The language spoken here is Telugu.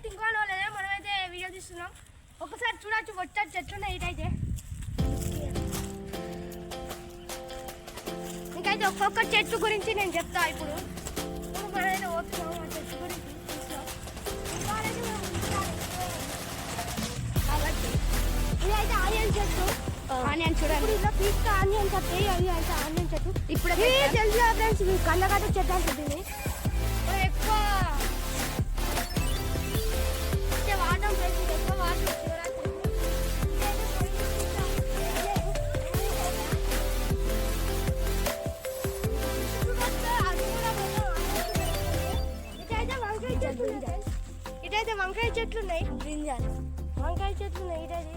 ఇంకో లేదా మనమైతే వీడియో తీస్తున్నాం. ఒకసారి చూడొచ్చు వచ్చారు చెట్లున్నాయి. ఇటైతే ఇంకైతే ఒక్కొక్క చెట్టు గురించి నేను చెప్తా. ఇప్పుడు మనమైతే పోతున్నాం ఆ చెట్టు గురించి చూస్తాం. కాబట్టి ఇదైతే ఆనియన్ చెట్టు. ఆనియన్ చూడండి, ఇలా పీక్ ఆనియన్ చెట్టు. అది అయితే ఆనియన్ చెట్టు. ఇప్పుడు తెలుసు ఫ్రెండ్స్, మీ కళ్ళగడ్డ చెట్టు అంటుంది. ఎక్కువ వాడడం ఫ్రెండ్స్, ఎక్కువ వాటర్ ఇటైతే వంకాయ చెట్లు ఉన్నాయి. వంకాయ చెట్లు ఉన్నాయి. ఇటైతే